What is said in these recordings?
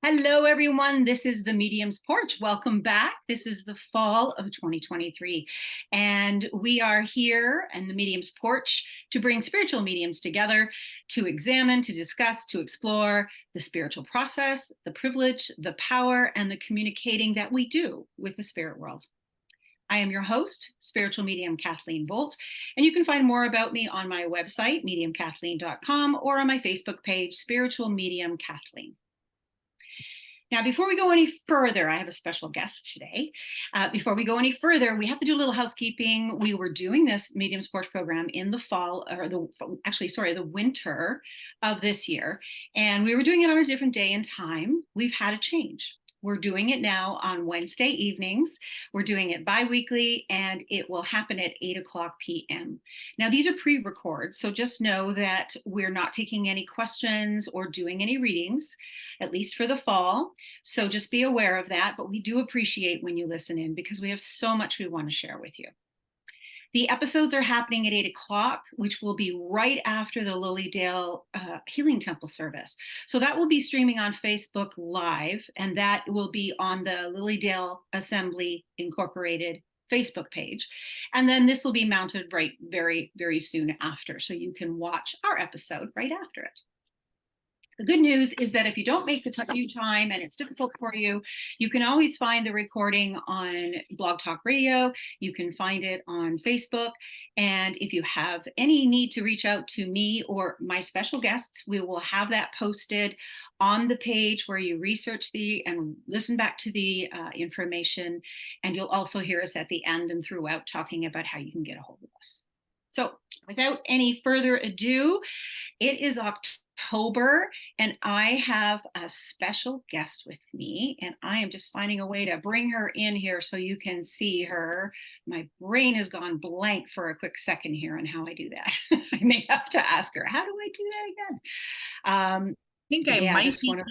Hello, everyone. This is the Medium's Porch. Welcome back. This is the fall of 2023, and we are here in the Medium's Porch to bring spiritual mediums together to examine, to discuss, to explore the spiritual process, the privilege, the power, and the communicating that we do with the spirit world. I am your host, spiritual medium Kathleen Bolt, and you can find more about me on my website, mediumkathleen.com, or on my Facebook page, Spiritual Medium Kathleen. Now, before we go any further, I have a special guest today. Before we go any further, we have to do a little housekeeping. We were doing this Medium's Porch program in the fall, or the winter of this year, and we were doing it on a different day and time. We've had a change. We're doing it now on Wednesday evenings. We're doing it bi-weekly, and it will happen at 8:00 p.m. Now, these are pre-records, so just know that we're not taking any questions or doing any readings, at least for the fall. So just be aware of that, but we do appreciate when you listen in because we have so much we want to share with you. The episodes are happening at 8:00, which will be right after the Lilydale Healing Temple service. So that will be streaming on Facebook Live, and that will be on the Lilydale Assembly Incorporated Facebook page. And then this will be mounted right very, very soon after. So you can watch our episode right after it. The good news is that if you don't make the time and it's difficult for you, you can always find the recording on Blog Talk Radio. You can find it on Facebook. And if you have any need to reach out to me or my special guests, we will have that posted on the page where you research and listen back to the information. And you'll also hear us at the end and throughout talking about how you can get a hold of us. So without any further ado, it is October, and I have a special guest with me, and I am just finding a way to bring her in here so you can see her. My brain has gone blank for a quick second here on how I do that. I may have to ask her, how do I do that again? I think I might be here.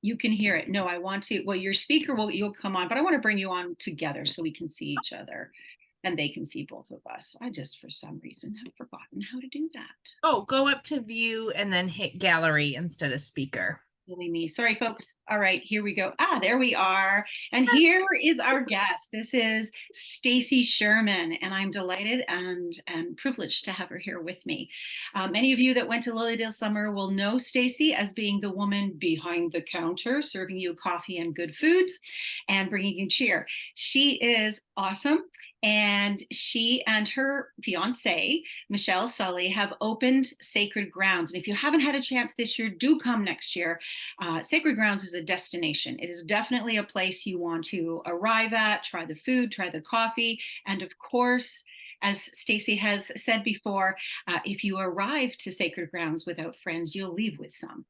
You can hear it. No, I want to. Well, your speaker you'll come on, but I want to bring you on together so we can see each other. And they can see both of us. I just, for some reason, have forgotten how to do that. Oh, go up to view and then hit gallery instead of speaker. Really me. Sorry, folks. All right, here we go. There we are. And here is our guest. This is Stacy Sherman, and I'm delighted and privileged to have her here with me. Many of you that went to Lilydale Summer will know Stacy as being the woman behind the counter, serving you coffee and good foods and bringing you cheer. She is awesome. And she and her fiance, Michelle Sully, have opened Sacred Grounds. And if you haven't had a chance this year, do come next year. Sacred Grounds is a destination. It is definitely a place you want to arrive at, try the food, try the coffee. And of course, as Stacy has said before, if you arrive to Sacred Grounds without friends, you'll leave with some.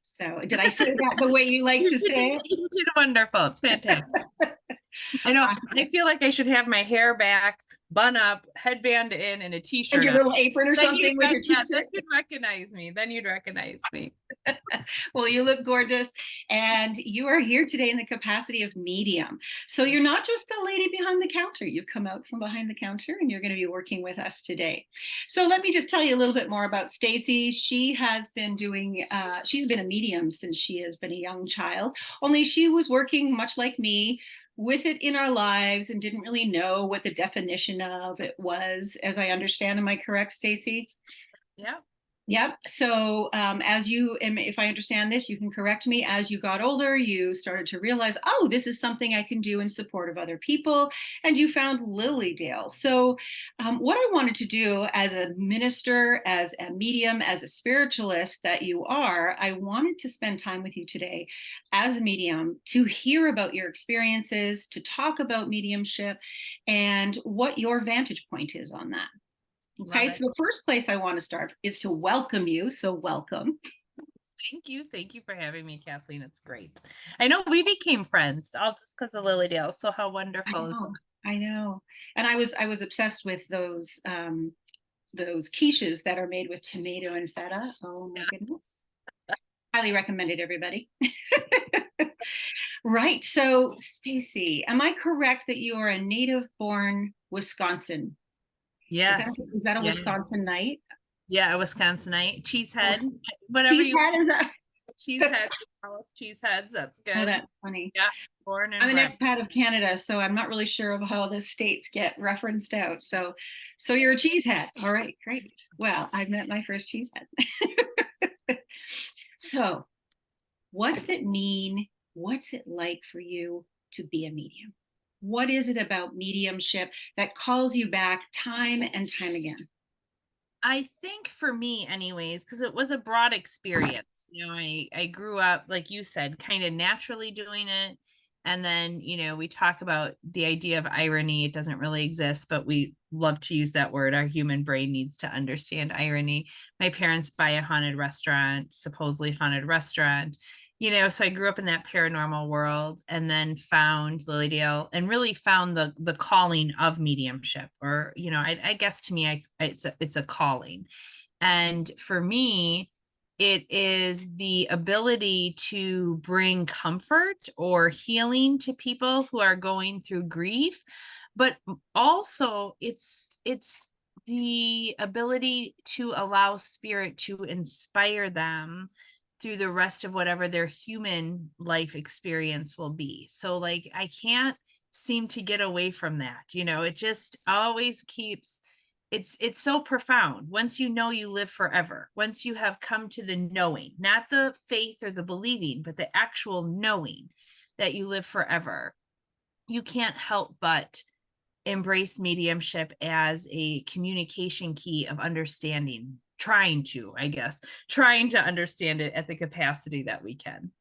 So did I say that the way you like to say it? You did wonderful. It's fantastic. I know. I feel like I should have my hair back, bun up, headband in, and a t-shirt. And your little apron or something with your t-shirt. Then you'd recognize me. Well, you look gorgeous, and you are here today in the capacity of medium. So you're not just the lady behind the counter. You've come out from behind the counter, and you're going to be working with us today. So let me just tell you a little bit more about Stacy. She has been she's been a medium since she has been a young child, only she was working much like me with it in our lives and didn't really know what the definition of it was, as I understand. Am I correct, Stacy? Yeah. Yep. So if I understand this, you can correct me. As you got older, you started to realize, oh, this is something I can do in support of other people. And you found Lilydale. So what I wanted to do as a minister, as a medium, as a spiritualist that you are, I wanted to spend time with you today as a medium to hear about your experiences, to talk about mediumship and what your vantage point is on that. Okay, so the first place I want to start is to welcome you. So welcome. Thank you. Thank you for having me, Kathleen. It's great. I know we became friends all just because of Lilydale. So how wonderful. I know. And I was obsessed with those quiches that are made with tomato and feta. Oh my goodness. Highly recommended, everybody. Right. So Stacy, am I correct that you are a native-born Wisconsin? Yes. Is that a Wisconsin night? Yeah, a Wisconsinite. Cheesehead. Whatever. Cheesehead is that? cheese heads, cheese heads. That's Oh, good. that's funny. Yeah, born and I'm an bred. expat of Canada, so I'm not really sure of how the states get referenced out. So you're a cheesehead. All right, great. Well, I've met my first cheesehead. So what's it mean? What's it like for you to be a medium? What is it about mediumship that calls you back time and time again? I think for me anyways, because it was a broad experience. I grew up, like you said, kind of naturally doing it. And then, we talk about the idea of irony. It doesn't really exist, but we love to use that word. Our human brain needs to understand irony. My parents buy a haunted restaurant, supposedly haunted restaurant. So I grew up in that paranormal world and then found Lilydale and really found the calling of mediumship, or, I guess to me, it's a calling. And for me, it is the ability to bring comfort or healing to people who are going through grief, but also it's the ability to allow spirit to inspire them through the rest of whatever their human life experience will be. So like I can't seem to get away from that. It just always keeps it's so profound. Once you know, you live forever. Once you have come to the knowing, not the faith or the believing, but the actual knowing that you live forever, you can't help but embrace mediumship as a communication key of understanding, trying to understand it at the capacity that we can.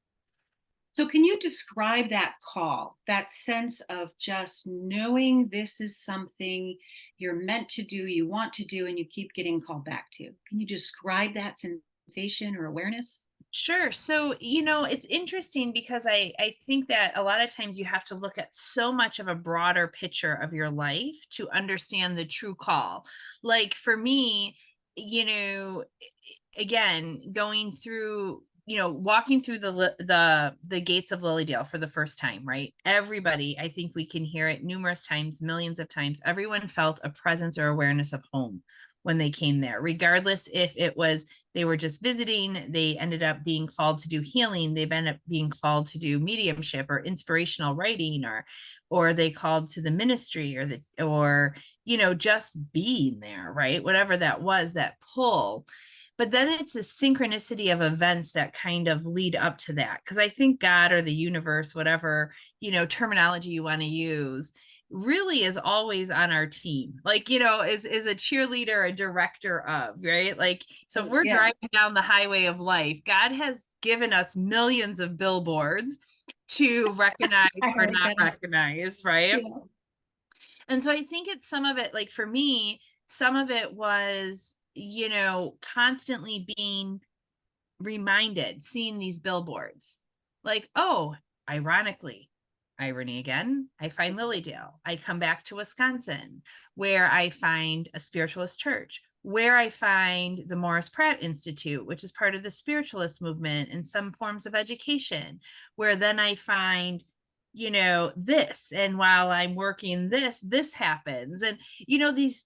So can you describe that call, that sense of just knowing this is something you're meant to do, you want to do, and you keep getting called back to? Can you describe that sensation or awareness? Sure. So, it's interesting because I think that a lot of times you have to look at so much of a broader picture of your life to understand the true call. Like for me, again, going through, walking through the gates of Lilydale for the first time, right? Everybody, I think we can hear it numerous times, millions of times. Everyone felt a presence or awareness of home when they came there, regardless if it was they were just visiting, they ended up being called to do healing, they've ended up being called to do mediumship or inspirational writing, or they called to the ministry, or just being there, right? Whatever that was, that pull. But then it's a synchronicity of events that kind of lead up to that. Because I think God or the universe, whatever, terminology you want to use, really is always on our team. Like, is a cheerleader, a director of, right? Like, so if we're driving down the highway of life, God has given us millions of billboards to recognize or not recognize, right? Yeah. And so I think it's some of it, like for me, some of it was, constantly being reminded, seeing these billboards, like, oh, ironically, irony again, I find Lilydale. I come back to Wisconsin, where I find a spiritualist church, where I find the Morris Pratt Institute, which is part of the spiritualist movement and some forms of education, where then I find this, and while I'm working this happens. And these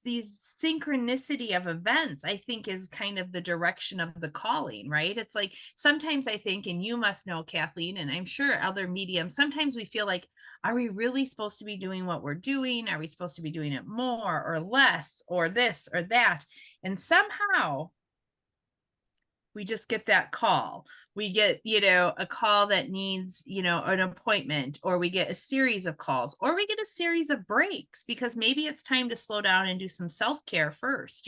synchronicity of events, I think, is kind of the direction of the calling, right? It's like sometimes I think, and you must know, Kathleen, and I'm sure other mediums, sometimes we feel like, are we really supposed to be doing what we're doing? Are we supposed to be doing it more or less or this or that? And somehow we just get that call. We get, a call that needs, an appointment, or we get a series of calls, or we get a series of breaks because maybe it's time to slow down and do some self-care first,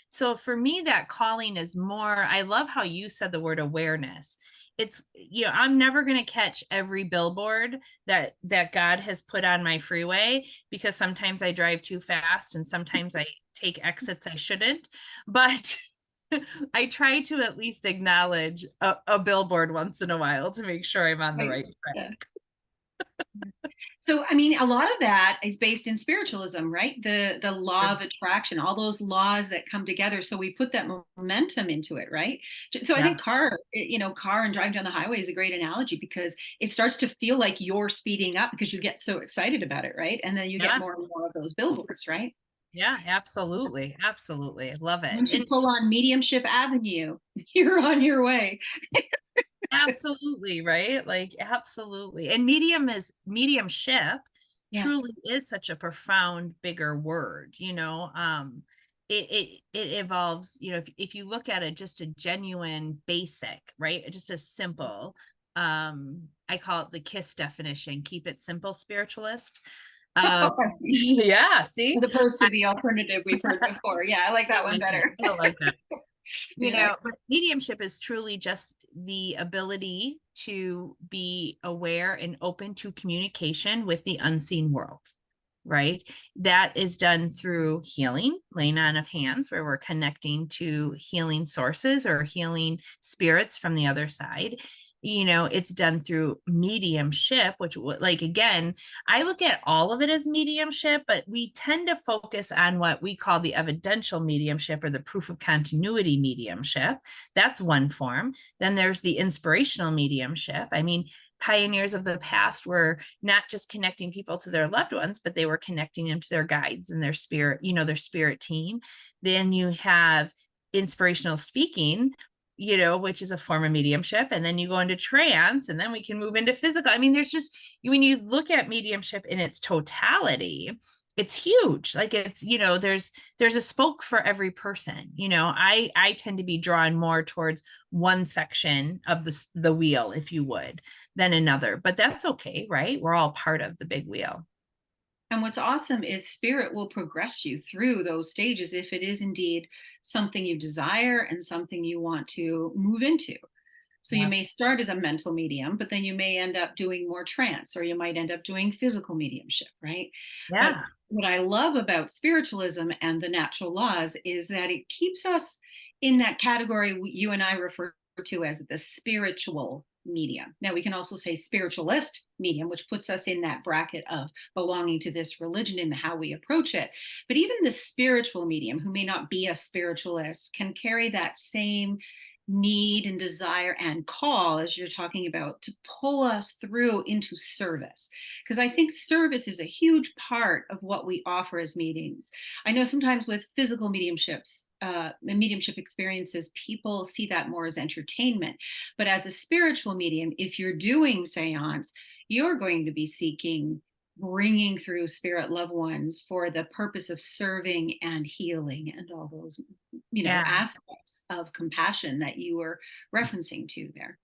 So for me, that calling is more, I love how you said the word awareness. It's, I'm never going to catch every billboard that God has put on my freeway, because sometimes I drive too fast and sometimes I take exits I shouldn't, but I try to at least acknowledge a billboard once in a while to make sure I'm on the right track. So, I mean, a lot of that is based in spiritualism, right? The law of attraction, all those laws that come together. So we put that momentum into it, right? So I think car and driving down the highway is a great analogy, because it starts to feel like you're speeding up because you get so excited about it, right? And then you get more and more of those billboards, right? Yeah, absolutely. Absolutely. Love it. Once you pull on Mediumship Avenue, you're on your way. Absolutely, right? Like absolutely. And mediumship Yeah. truly is such a profound, bigger word, you know. It evolves, you know, if you look at it just a genuine basic, right? Just a simple, I call it the KISS definition, keep it simple, spiritualist. Um, yeah, see? As opposed I, to the alternative we've heard before. Yeah, I like I that one like that. better. I like that. You Yeah. know, but mediumship is truly just the ability to be aware and open to communication with the unseen world, right? That is done through healing, laying on of hands, where we're connecting to healing sources or healing spirits from the other side. You know, it's done through mediumship, which, like, again, I look at all of it as mediumship, but we tend to focus on what we call the evidential mediumship or the proof of continuity mediumship. That's one form. Then there's the inspirational mediumship. I mean, pioneers of the past were not just connecting people to their loved ones, but they were connecting them to their guides and their spirit, you know, their spirit team. Then you have inspirational speaking, you know, which is a form of mediumship. And then you go into trance, and then we can move into physical. I mean, there's just, when you look at mediumship in its totality, it's huge. Like, it's, you know, there's a spoke for every person. You know, I tend to be drawn more towards one section of the wheel, if you would, than another. But that's okay, right? We're all part of the big wheel. And what's awesome is spirit will progress you through those stages if it is indeed something you desire and something you want to move into. So you Yeah. may start as a mental medium, but then you may end up doing more trance, or you might end up doing physical mediumship, right? But Yeah. what I love about spiritualism and the natural laws is that it keeps us in that category you and I refer to as the spiritual medium. Now, we can also say spiritualist medium, which puts us in that bracket of belonging to this religion in how we approach it. But even the spiritual medium, who may not be a spiritualist, can carry that same need and desire and call, as you're talking about, to pull us through into service. Because I think service is a huge part of what we offer as mediums. I know sometimes with physical mediumships, mediumship experiences, people see that more as entertainment. But as a spiritual medium, if you're doing seance, you're going to be seeking bringing through spirit loved ones for the purpose of serving and healing and all those, Yeah. aspects of compassion that you were referencing to there.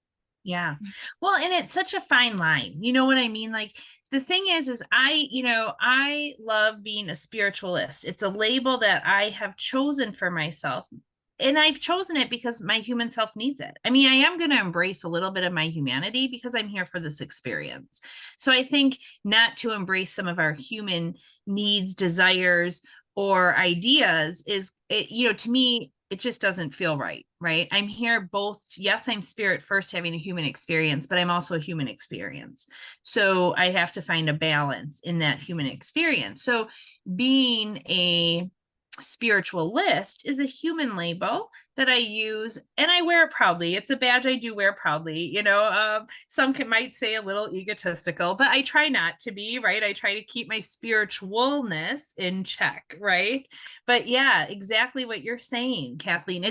Yeah. Well, and it's such a fine line. You know what I mean? Like, the thing is I love being a spiritualist. It's a label that I have chosen for myself. And I've chosen it because my human self needs it. I mean, I am going to embrace a little bit of my humanity because I'm here for this experience. So I think not to embrace some of our human needs, desires, or ideas is, you know, to me, it just doesn't feel right, right? I'm here both. Yes, I'm spirit first, having a human experience, but I'm also a human experience. So I have to find a balance in that human experience. So being a spiritualist is a human label that I use, and I wear it proudly. It's a badge I do wear proudly. You know, might say a little egotistical, but I try not to be, right? I try to keep my spiritualness in check, right? But yeah, exactly what you're saying, Kathleen.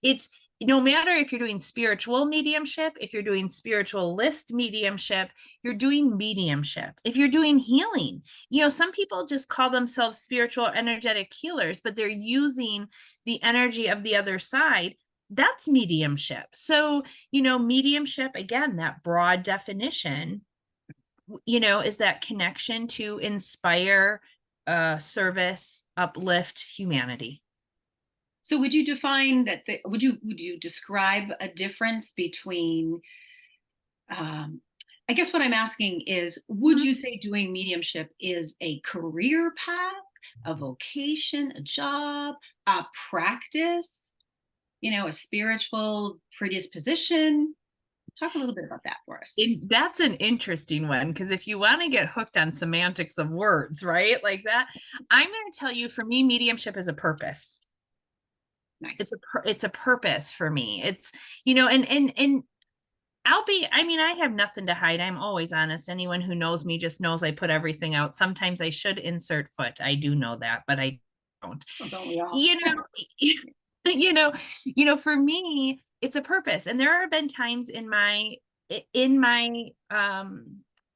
It's no matter if you're doing spiritual mediumship, if you're doing spiritualist mediumship, you're doing mediumship. If you're doing healing, you know, some people just call themselves spiritual energetic healers, but they're using the energy of the other side. That's mediumship. So, you know, mediumship, again, that broad definition, you know, is that connection to inspire, service, uplift humanity. So would you define that would you describe a difference between I guess what I'm asking is, would you say doing mediumship is a career path, a vocation, a job, a practice, a spiritual predisposition? Talk a little bit about that for us. That's an interesting one, because if you want to get hooked on semantics of words, right, like that, I'm going to tell you, for me, mediumship is a purpose. Nice. It's a purpose for me. It's, you know, and I mean, I have nothing to hide. I'm always honest. Anyone who knows me just knows I put everything out. Sometimes I should insert foot. I do know that, but I don't. Well, don't we all? You know, you know, for me, it's a purpose. And there have been times in my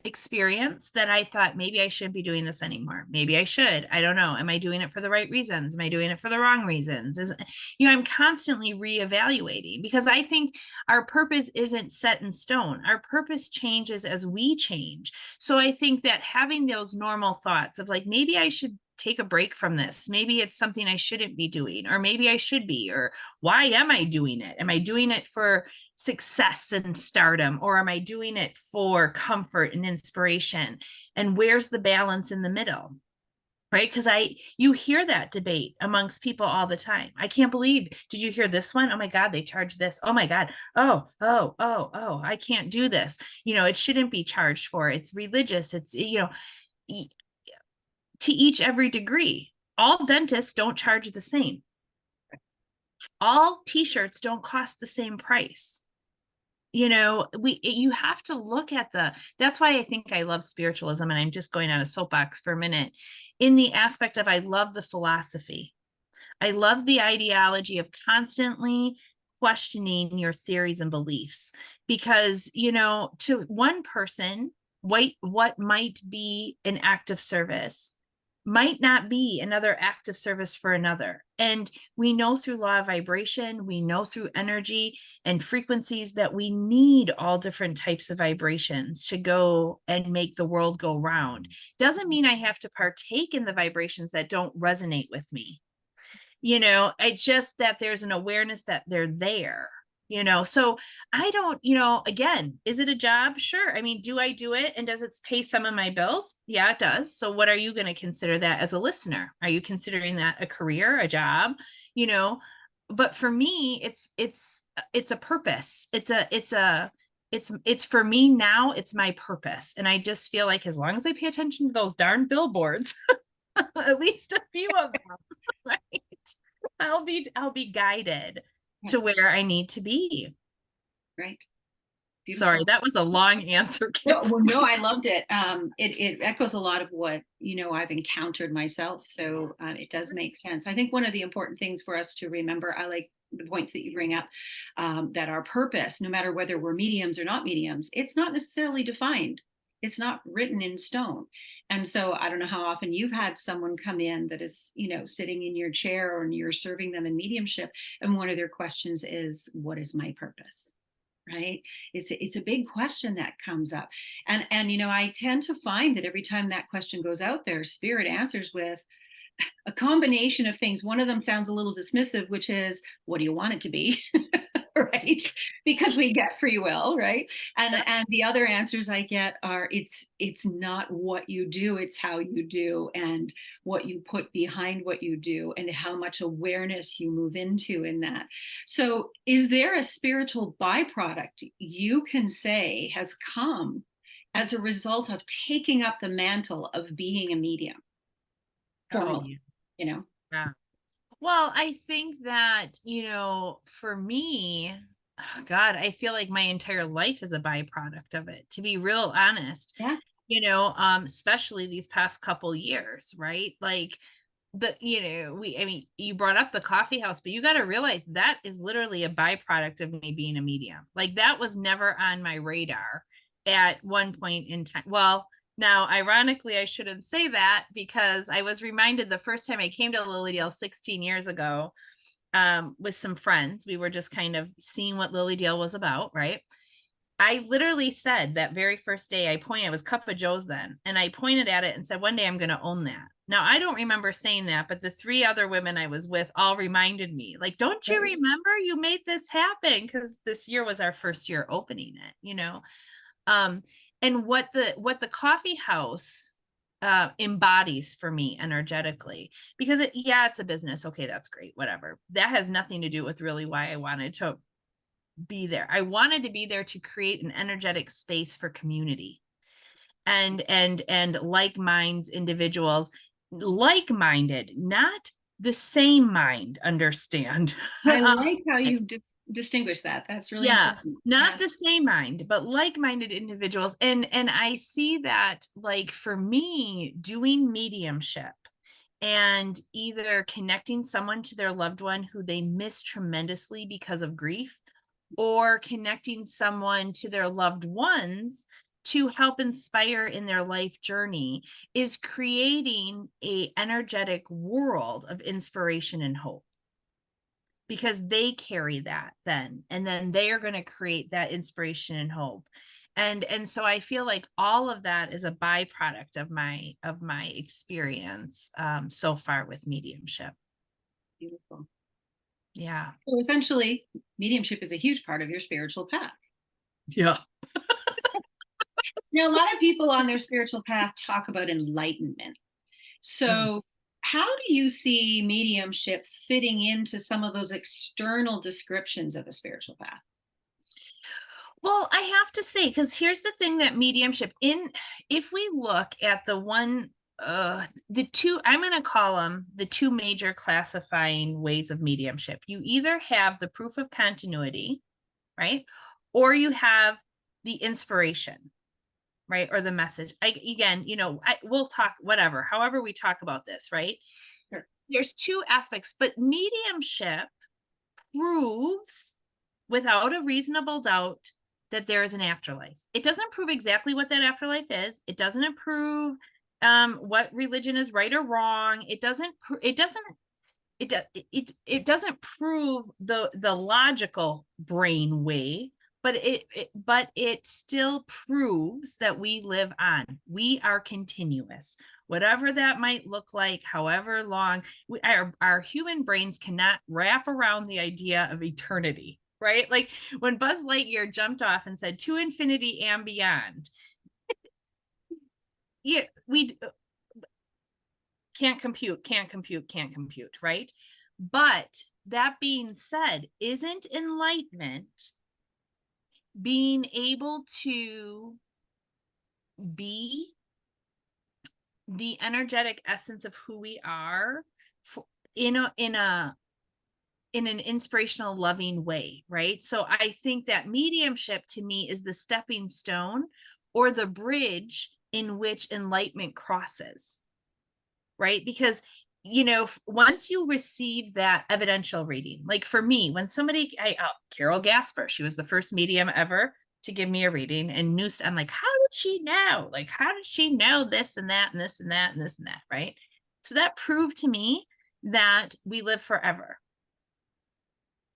experience that I thought maybe I shouldn't be doing this anymore. Maybe I should. I don't know. Am I doing it for the right reasons? Am I doing it for the wrong reasons? I'm constantly reevaluating, because I think our purpose isn't set in stone. Our purpose changes as we change. So I think that having those normal thoughts of like, maybe I should take a break from this. Maybe it's something I shouldn't be doing, or maybe I should be, or why am I doing it? Am I doing it for success and stardom, or am I doing it for comfort and inspiration? And where's the balance in the middle? Right? Because you hear that debate amongst people all the time. I can't believe, did you hear this one? Oh my God, they charge this. Oh my God. Oh, I can't do this. It shouldn't be charged for. It's religious. It's, to each every degree. All dentists don't charge the same. All t-shirts don't cost the same price. You have to look at that's why I think I love spiritualism, and I'm just going on a soapbox for a minute, in the aspect of, I love the philosophy. I love the ideology of constantly questioning your theories and beliefs, because, to one person, what might be an act of service might not be another act of service for another. And we know through law of vibration, we know through energy and frequencies, that we need all different types of vibrations to go and make the world go round. Doesn't mean I have to partake in the vibrations that don't resonate with me. It's just that there's an awareness that they're there. So I don't, again, is it a job? Sure. I mean, do I do it, and does it pay some of my bills? Yeah, it does. So what are you going to consider that as a listener? Are you considering that a career, a job? But for me, it's a purpose. It's for me now, it's my purpose. And I just feel like, as long as I pay attention to those darn billboards, at least a few of them, right? I'll be guided to where I need to be. Right. Beautiful. Sorry, that was a long answer, Kim. No, I loved it. It echoes a lot of what, I've encountered myself. So it does make sense. I think one of the important things for us to remember, I like the points that you bring up, that our purpose, no matter whether we're mediums or not mediums, it's not necessarily defined. It's not written in stone. And so I don't know how often you've had someone come in that is, sitting in your chair, or you're serving them in mediumship, and one of their questions is, what is my purpose? Right? It's a big question that comes up. And I tend to find that every time that question goes out there, spirit answers with a combination of things. One of them sounds a little dismissive, which is, what do you want it to be? Right? Because we get free will, right? And the other answers I get are, it's not what you do, it's how you do, and what you put behind what you do, and how much awareness you move into in that. So is there a spiritual byproduct you can say has come as a result of taking up the mantle of being a medium formally? Yeah. Well, I think that, for me, oh God, I feel like my entire life is a byproduct of it, to be real honest. Yeah. Especially these past couple years, right? Like, you brought up the coffee house, but you got to realize that is literally a byproduct of me being a medium. Like, that was never on my radar at one point in time. Well, now, ironically, I shouldn't say that, because I was reminded the first time I came to Lilydale 16 years ago, with some friends. We were just kind of seeing what Lilydale was about, right? I literally said that very first day, it was Cup of Joe's then, and I pointed at it and said, one day I'm going to own that. Now, I don't remember saying that, but the three other women I was with all reminded me, like, don't you remember you made this happen? Because this year was our first year opening it, and what the coffee house embodies for me energetically, because it's a business. Okay, that's great. Whatever. That has nothing to do with really why I wanted to be there. I wanted to be there to create an energetic space for community and like minds, individuals, like-minded, not the same mind, understand. I like how you distinguish that. That's really important. Not the same mind, but like-minded individuals. And I see that, like, for me, doing mediumship and either connecting someone to their loved one who they miss tremendously because of grief, or connecting someone to their loved ones to help inspire in their life journey, is creating a energetic world of inspiration and hope, because they carry that then, and then they are going to create that inspiration and hope. And so I feel like all of that is a byproduct of my experience so far with mediumship. Beautiful. Yeah. So essentially, mediumship is a huge part of your spiritual path. Yeah. Now, a lot of people on their spiritual path talk about enlightenment. So, how do you see mediumship fitting into some of those external descriptions of a spiritual path? Well, I have to say, because here's the thing that mediumship in, if we look at the two, I'm going to call them the two major classifying ways of mediumship. You either have the proof of continuity, right? Or you have the inspiration, right? Or the message. Again, we'll talk, whatever, however we talk about this, right? Sure. There's two aspects, but mediumship proves without a reasonable doubt that there is an afterlife. It doesn't prove exactly what that afterlife is. It doesn't prove what religion is right or wrong. It doesn't prove the logical brain way, but it still proves that we live on. We are continuous, whatever that might look like, however long. Our human brains cannot wrap around the idea of eternity, right? Like when Buzz Lightyear jumped off and said to infinity and beyond, yeah, we can't compute, right? But that being said, isn't enlightenment being able to be the energetic essence of who we are in an inspirational, loving way, right? So I think that mediumship to me is the stepping stone or the bridge in which enlightenment crosses, right? Because once you receive that evidential reading, like for me, when Carol Gasper, she was the first medium ever to give me a reading, and I'm like, how did she know? Like, how did she know this and that and this and that and this and that, right? So that proved to me that we live forever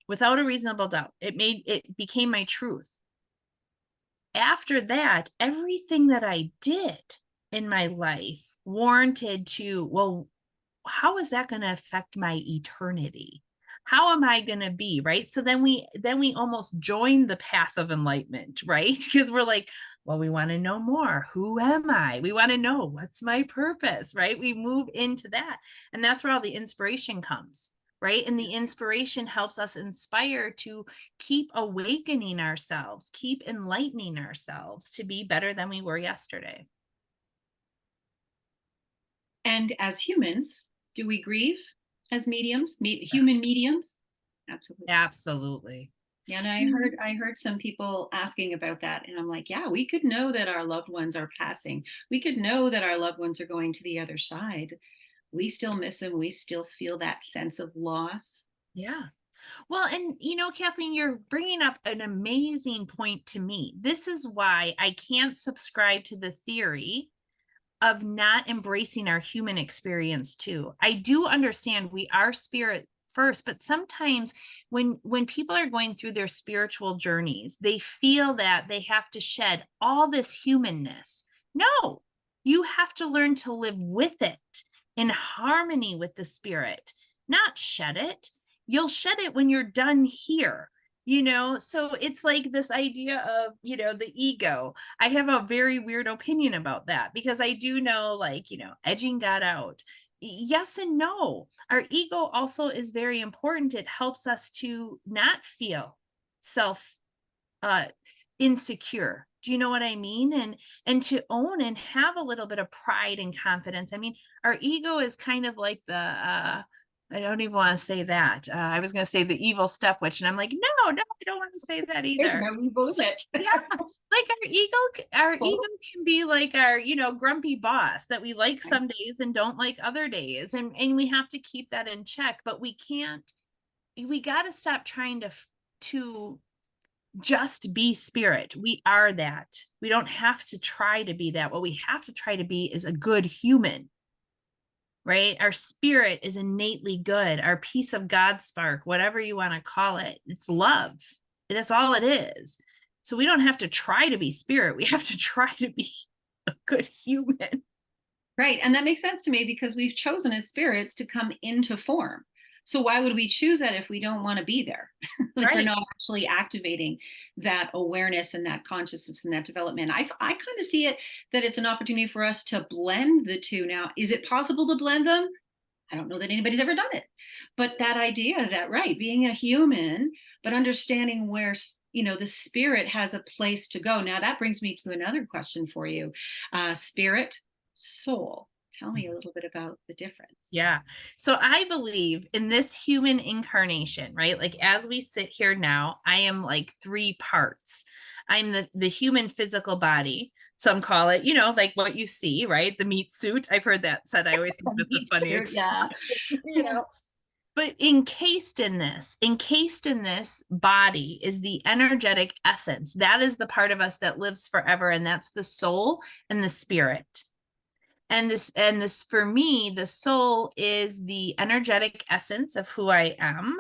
without a reasonable doubt. It became my truth. After that, everything that I did in my life warranted to, well, how is that going to affect my eternity? How am I going to be, right? So then we almost join the path of enlightenment, right? Because we're like, well, we want to know more. Who am I? We want to know what's my purpose, right? We move into that. And that's where all the inspiration comes, right? And the inspiration helps us inspire to keep awakening ourselves, keep enlightening ourselves to be better than we were yesterday. And as humans, do we grieve as mediums, human mediums? Absolutely. Absolutely. Yeah, and I heard some people asking about that, and I'm like, yeah, we could know that our loved ones are passing. We could know that our loved ones are going to the other side. We still miss them. We still feel that sense of loss. Yeah. Well, and Kathleen, you're bringing up an amazing point to me. This is why I can't subscribe to the theory of not embracing our human experience too. I do understand we are spirit first, but sometimes when people are going through their spiritual journeys, they feel that they have to shed all this humanness. No, you have to learn to live with it in harmony with the spirit, not shed it. You'll shed it when you're done here. So it's like this idea of the ego. I have a very weird opinion about that, because I do know, like, edging God out. Yes and no. Our ego also is very important. It helps us to not feel self insecure. Do you know what I mean? And to own and have a little bit of pride and confidence. I mean, our ego is kind of like I don't even want to say that. I was going to say the evil step witch, and I'm like, no, I don't want to say that There's either. no evil in it. Yeah, like our ego can be like our, grumpy boss that we like some days and don't like other days, and we have to keep that in check. But we can't. We got to stop trying to just be spirit. We are that. We don't have to try to be that. What we have to try to be is a good human, right? Our spirit is innately good. Our piece of God spark, whatever you want to call it, it's love. That's all it is. So we don't have to try to be spirit. We have to try to be a good human. Right. And that makes sense to me because we've chosen as spirits to come into form. So why would we choose that if we don't want to be there? Like Right. we're not actually activating that awareness and that consciousness and that development. I kind of see it that it's an opportunity for us to blend the two. Now, is it possible to blend them? I don't know that anybody's ever done it. But that idea that, right, being a human, but understanding where, the spirit has a place to go. Now, that brings me to another question for you. Spirit, soul. Tell me a little bit about the difference. Yeah. So I believe in this human incarnation, right? Like as we sit here now, I am like three parts. I'm the human physical body. Some call it, like what you see, right? The meat suit. I've heard that said. I always think that's a funny Yeah. expression. But encased in this body is the energetic essence. That is the part of us that lives forever. And that's the soul and the spirit. And this for me, the soul is the energetic essence of who I am,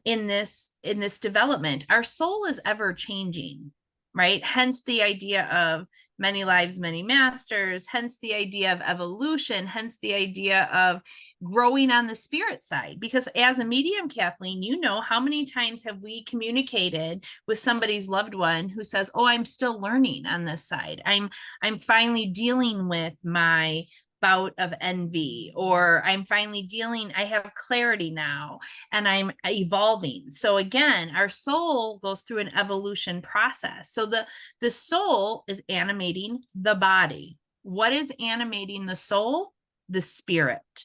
in this development. Our soul is ever changing, right? Hence the idea of many lives, many masters, hence the idea of evolution, hence the idea of growing on the spirit side. Because as a medium, Kathleen, how many times have we communicated with somebody's loved one who says, oh, I'm still learning on this side. I'm finally dealing with my bout of envy, or I have clarity now and I'm evolving. So again, our soul goes through an evolution process. So the soul is animating the body. What is animating the soul? The spirit,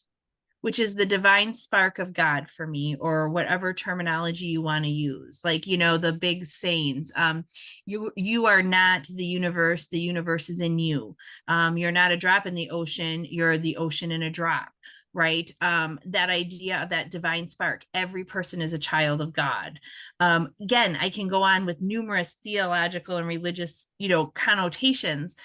which is the divine spark of God for me, or whatever terminology you want to use. Like, the big sayings, you are not the universe is in you. You're not a drop in the ocean, you're the ocean in a drop, right? That idea of that divine spark. Every person is a child of God. Again, I can go on with numerous theological and religious, connotations.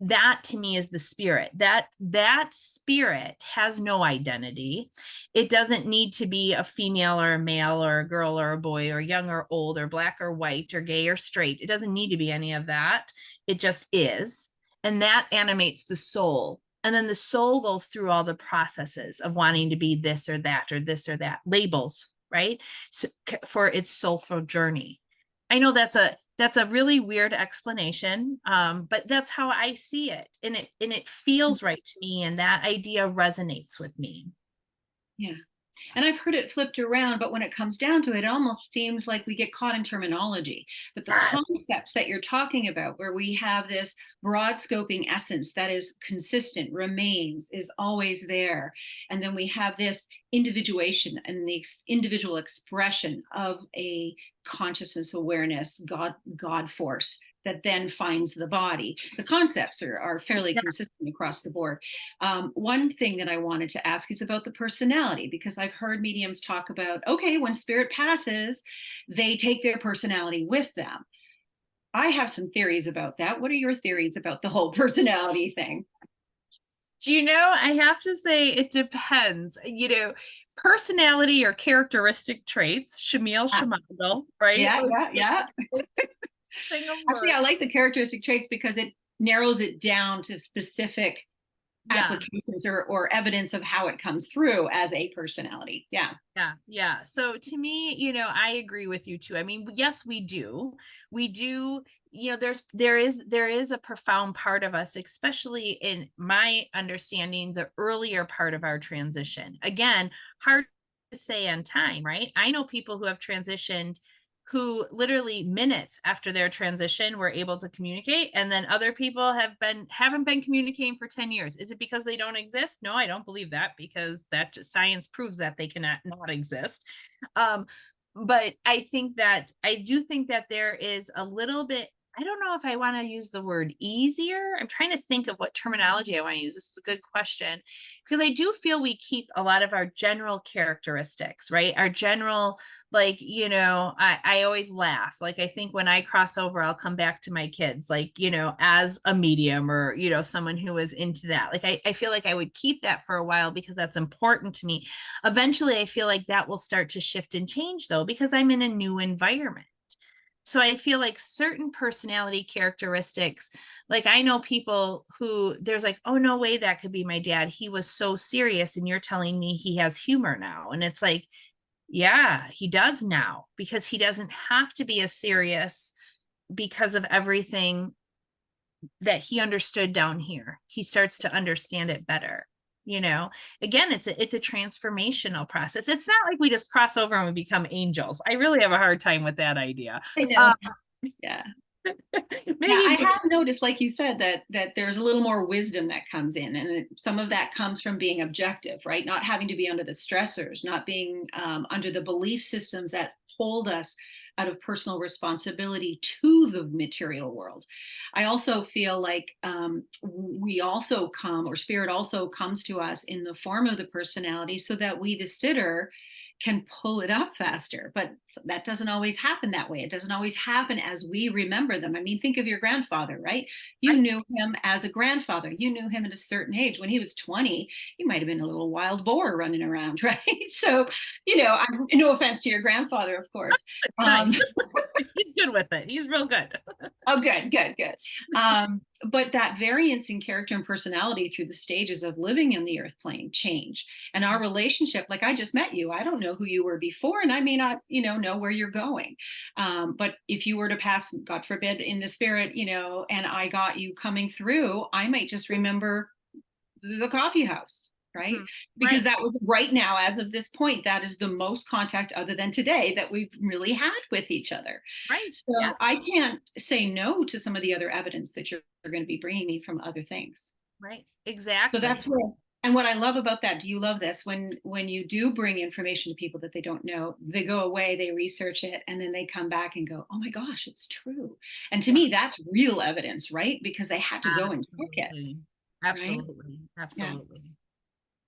That to me is the spirit. That spirit has no identity. It doesn't need to be a female or a male or a girl or a boy or young or old or black or white or gay or straight. It doesn't need to be any of that. It just is. And that animates the soul. And then the soul goes through all the processes of wanting to be this or that or this or that, labels, right? So, for its soulful journey. I know that's a really weird explanation, but that's how I see it, and it feels right to me, and that idea resonates with me. Yeah. And I've heard it flipped around, but when it comes down to it, it almost seems like we get caught in terminology. But the concepts that you're talking about, where we have this broad scoping essence that is consistent, remains, is always there. And then we have this individuation and the individual expression of a consciousness, awareness, God force that then finds the body. The concepts are fairly consistent across the board. One thing that I wanted to ask is about the personality, because I've heard mediums talk about, okay, when spirit passes, they take their personality with them. I have some theories about that. What are your theories about the whole personality thing? I have to say it depends. Personality or characteristic traits, Shamil Shamandal, right? Yeah. Actually, I like the characteristic traits because it narrows it down to specific applications or evidence of how it comes through as a personality. Yeah. So to me, I agree with you too. I mean, yes, we do, there is a profound part of us, especially in my understanding, the earlier part of our transition. Again, hard to say on time, right? I know people who have transitioned who literally minutes after their transition were able to communicate, and then other people haven't been communicating for 10 years. Is it because they don't exist? No, I don't believe that, because that just, science proves that they cannot not exist. But I do think that there is a little bit, I don't know if I want to use the word easier. I'm trying to think of what terminology I want to use. This is a good question, because I do feel we keep a lot of our general characteristics, right? Our general, like, I always laugh. Like, I think when I cross over, I'll come back to my kids, like, as a medium, or, someone who is into that. Like, I feel like I would keep that for a while because that's important to me. Eventually, I feel like that will start to shift and change, though, because I'm in a new environment. So I feel like certain personality characteristics, like I know people who there's like, oh, no way that could be my dad. He was so serious. And you're telling me he has humor now. And it's like, yeah, he does now, because he doesn't have to be as serious because of everything that he understood down here. He starts to understand it better. Again, it's a transformational process. It's not like we just cross over and we become angels. I really have a hard time with that idea. I know. Yeah. Maybe. Yeah, I have noticed, like you said, that there's a little more wisdom that comes in, and some of that comes from being objective, right? Not having to be under the stressors, not being under the belief systems that hold us out of personal responsibility to the material world. I also feel like we also come, or spirit also comes to us in the form of the personality, so that we, the sitter, can pull it up faster. But that doesn't always happen that way. It doesn't always happen as we remember them. I mean, think of your grandfather, right? You knew him as a grandfather. You knew him at a certain age. When he was 20, he might have been a little wild boar running around, right? So, no offense to your grandfather, of course. He's good with it. He's real good. Oh, good. But that variance in character and personality through the stages of living in the earth plane change. And our relationship, like, I just met you. I don't know who you were before, and I may not, know where you're going. But if you were to pass, God forbid, in the spirit, and I got you coming through, I might just remember the coffee house, right? Because that was right now, as of this point, that is the most contact other than today that we've really had with each other. Right. So yeah. I can't say no to some of the other evidence that you're going to be bringing me from other things. Right. Exactly. So that's where, and what I love about that, do you love this? When you do bring information to people that they don't know, they go away, they research it, and then they come back and go, oh my gosh, it's true. And to me, that's real evidence, right? Because they had to go and check it. Absolutely. Right? Absolutely. Yeah.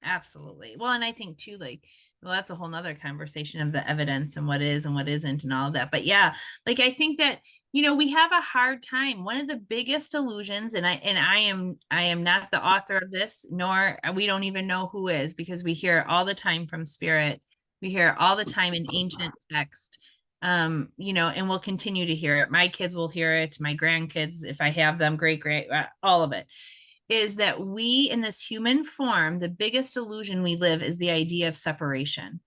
Absolutely. Well, and I think too, like, well, that's a whole nother conversation of the evidence and what is and what isn't and all of that. But yeah, like, I think that, we have a hard time. One of the biggest illusions, and I am not the author of this, nor we don't even know who is, because we hear it all the time from spirit. We hear it all the time in ancient text. And we'll continue to hear it. My kids will hear it. My grandkids, if I have them, great, all of it. Is that we, in this human form, the biggest illusion we live is the idea of separation.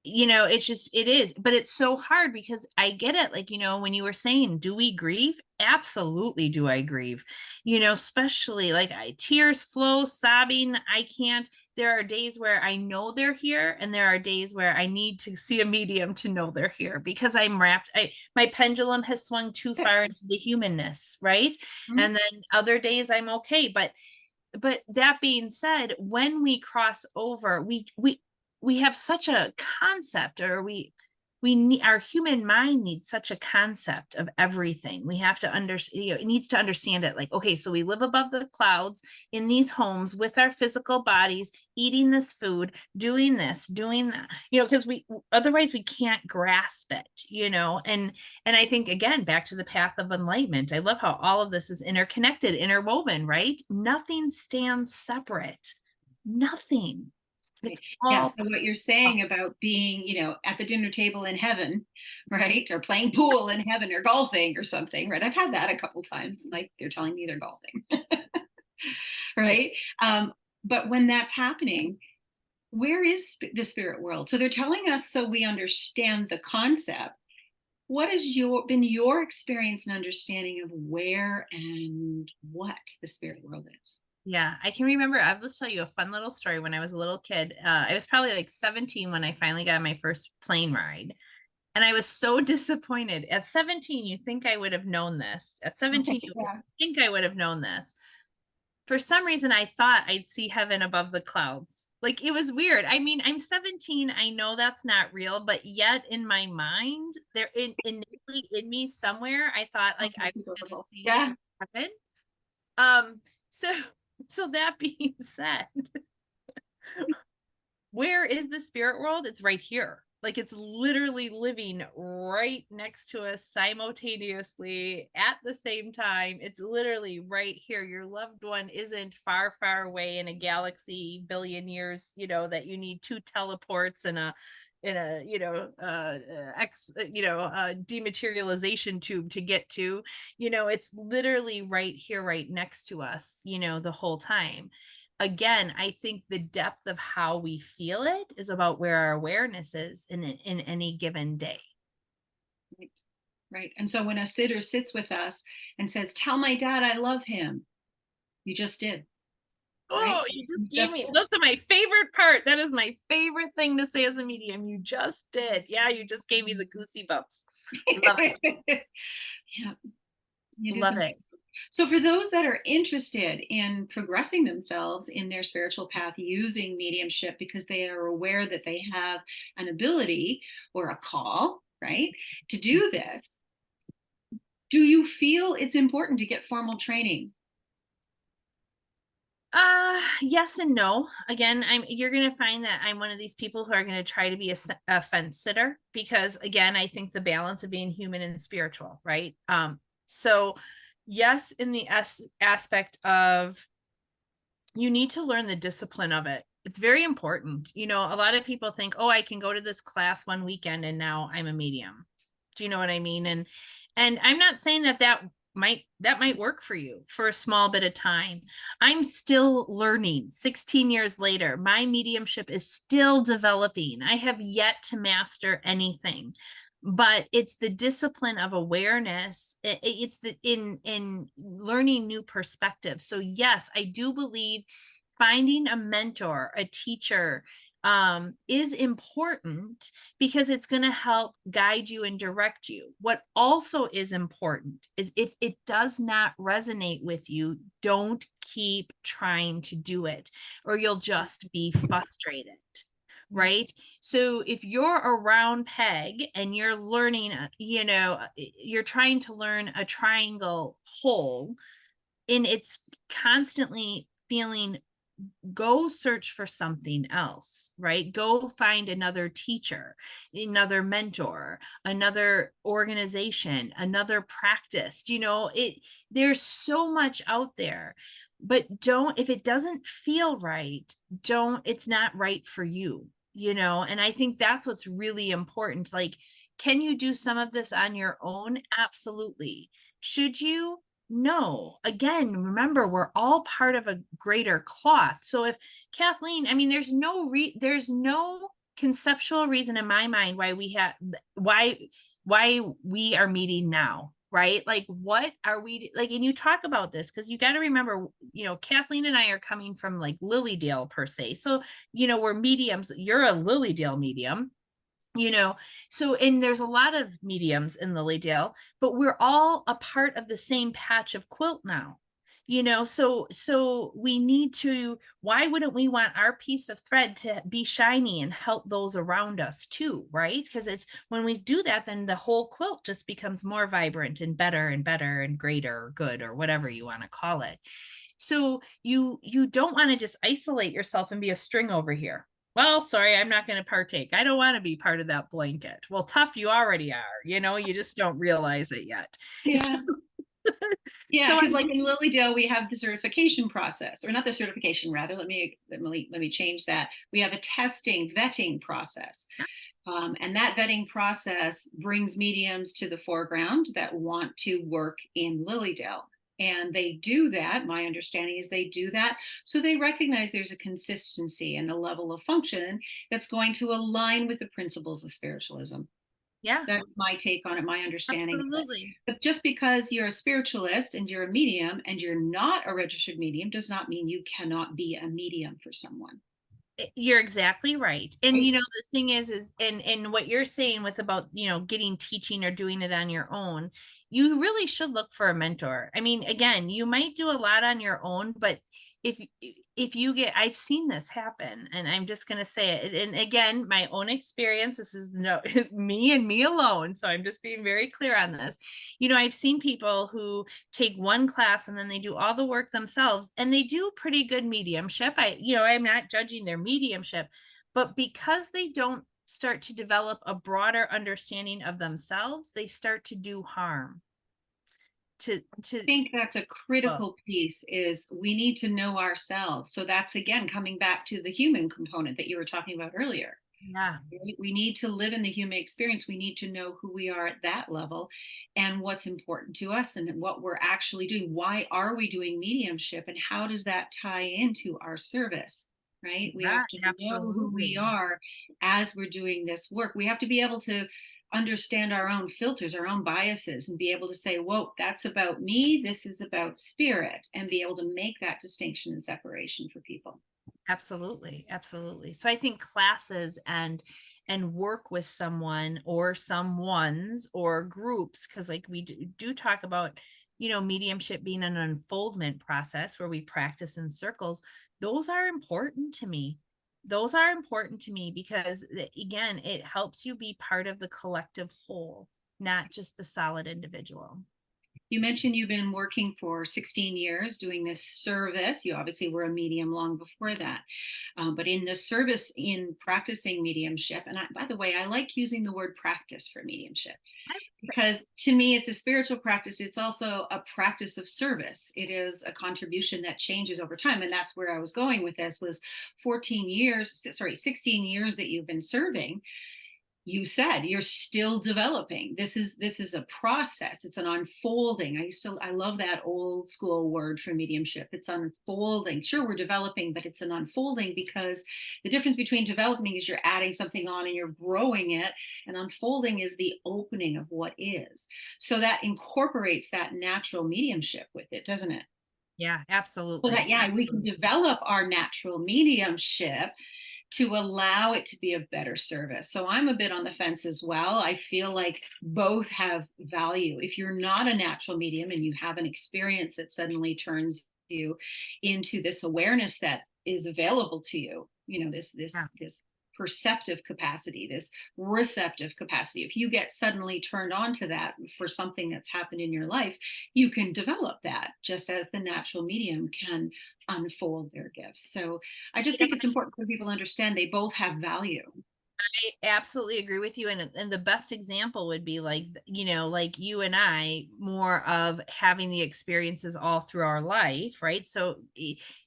It is, but it's so hard, because I get it. Like, when you were saying, do we grieve? Absolutely. Do I grieve? Especially like tears flow, sobbing. I can't. There are days where I know they're here, and there are days where I need to see a medium to know they're here, because I'm wrapped. My pendulum has swung too far into the humanness, right? And then other days I'm okay. But that being said, when we cross over, we have such a concept, or we need, our human mind needs such a concept of everything. We have to understand, it needs to understand it. Like, okay, so we live above the clouds in these homes with our physical bodies, eating this food, doing this, doing that, because otherwise we can't grasp it, and I think, again, back to the path of enlightenment, I love how all of this is interconnected, interwoven, right? Nothing stands separate. Nothing. Yeah. So what you're saying about being, at the dinner table in heaven, right? Or playing pool in heaven, or golfing or something, right? I've had that a couple times. Like, they're telling me they're golfing, right? But when that's happening, where is the spirit world? So they're telling us so we understand the concept. What has been your experience and understanding of where and what the spirit world is? Yeah, I can remember. I'll just tell you a fun little story. When I was a little kid, I was probably like 17 when I finally got my first plane ride. And I was so disappointed. At 17, you think I would have known this. At 17, you Yeah. think I would have known this. For some reason, I thought I'd see heaven above the clouds. Like, it was weird. I mean, I'm 17. I know that's not real, but yet in my mind, innately in me somewhere, I thought like I was going to see Yeah. heaven. Um, so so that being said, where is the spirit world? It's right here. Like, it's literally living right next to us simultaneously at the same time. It's literally right here. Your loved one isn't far, far away in a galaxy, billion years, that you need 2 teleports and a dematerialization tube to get to. It's literally right here, right next to us, the whole time. Again, I think the depth of how we feel it is about where our awareness is in any given day. Right. Right. And so when a sitter sits with us and says, "Tell my dad I love him," you just did. Right? Oh, you just gave me, that's my favorite part. That is my favorite thing to say as a medium. You just did. Yeah, you just gave me the goosey bumps. Love it. Yeah. It is Love amazing. it. So for those that are interested in progressing themselves in their spiritual path using mediumship because they are aware that they have an ability or a call, right, to do this, do you feel it's important to get formal training? Yes and no. Again, you're going to find that I'm one of these people who are going to try to be a fence sitter because, again, I think the balance of being human and spiritual, right? So yes, in the aspect of you need to learn the discipline of it. It's very important. A lot of people think, oh, I can go to this class one weekend and now I'm a medium. Do you know what I mean? And I'm not saying that might work for you for a small bit of time. I'm still learning 16 years later. My mediumship is still developing. I have yet to master anything, but it's the discipline of awareness. It's in learning new perspectives. So yes, I do believe finding a mentor, a teacher, is important because it's going to help guide you and direct you. What also is important is if it does not resonate with you, don't keep trying to do it or you'll just be frustrated. Right. So if you're a round peg and you're learning, you're trying to learn a triangle hole and it's constantly feeling, go search for something else, right? Go find another teacher, another mentor, another organization, another practice. There's so much out there, but if it doesn't feel right, it's not right for you, and I think that's what's really important. Like, can you do some of this on your own? Absolutely. Should you? No. Again, remember, we're all part of a greater cloth. So if Kathleen, I mean, there's no conceptual reason in my mind why we are meeting now, right? Like, what are we like? And you talk about this because you got to remember, Kathleen and I are coming from like Lilydale per se. So, we're mediums. You're a Lilydale medium. So, and there's a lot of mediums in Lilydale, but we're all a part of the same patch of quilt now. So we need to, why wouldn't we want our piece of thread to be shiny and help those around us too, right? Because it's when we do that, then the whole quilt just becomes more vibrant and better and greater or good or whatever you want to call it. So you don't want to just isolate yourself and be a string over here. Well, sorry, I'm not going to partake. I don't want to be part of that blanket. Well, tough, you already are. You just don't realize it yet. Yeah. Yeah, So because like in Lilydale, we have the certification process, or not the certification, rather. Let me change that. We have a vetting process. And that vetting process brings mediums to the foreground that want to work in Lilydale. And they do that, my understanding is they do that so they recognize there's a consistency and a level of function that's going to align with the principles of spiritualism. yeah, That's my take on it, my understanding of it. absolutely. But just because you're a spiritualist and you're a medium and you're not a registered medium does not mean you cannot be a medium for someone. You're exactly right. And Right? the thing is and what you're saying with about, getting teaching or doing it on your own, you really should look for a mentor. I mean, again, you might do a lot on your own, but if you get I've seen this happen, and I'm just going to say it. And again, my own experience, this is no me and me alone, so I'm just being very clear on this. I've seen people who take one class and then they do all the work themselves and they do pretty good mediumship. I'm not judging their mediumship, but because they don't start to develop a broader understanding of themselves, they start to do harm to Think that's a well, critical piece is we need to know ourselves. So that's again coming back to the human component that you were talking about earlier. yeah, Right? We need to live in the human experience. We need to know who we are at that level and what's important to us and what we're actually doing. Why are we doing mediumship and how does that tie into our service? Right? We yeah, have to know who we absolutely. are as we're doing this work. We have to be able to understand our own filters, our own biases, and be able to say, whoa, that's about me. This is about spirit, and be able to make that distinction and separation for people. Absolutely, absolutely. So I think classes and work with someone or someones or groups, because like we do talk about, mediumship being an unfoldment process where we practice in circles. Those are important to me. Those are important to me because again, it helps you be part of the collective whole, not just the solid individual. You mentioned you've been working for 16 years doing this service. You obviously were a medium long before that. But in the service in practicing mediumship, and by the way, I like using the word practice for mediumship because to me, it's a spiritual practice. It's also a practice of service. It is a contribution that changes over time. And that's where I was going with this was 14 years, sorry, 16 years that you've been serving. You said you're still developing. This is a process. It's an unfolding. I love that old school word for mediumship. It's unfolding. Sure, we're developing, but it's an unfolding because the difference between developing is you're adding something on and you're growing it, and unfolding is the opening of what is. So that incorporates that natural mediumship with it, doesn't it? Yeah, So that, absolutely. yeah, we can Absolutely. develop our natural mediumship to allow it to be a better service. So I'm a bit on the fence as well. I feel like both have value. If you're not a natural medium and you have an experience that suddenly turns you into this awareness that is available to you, this Yeah. perceptive capacity, this receptive capacity. If you get suddenly turned on to that for something that's happened in your life, you can develop that just as the natural medium can unfold their gifts. So I just think it's important for people to understand they both have value. I absolutely agree with you, and the best example would be like, like you and I, more of having the experiences all through our life, right? So,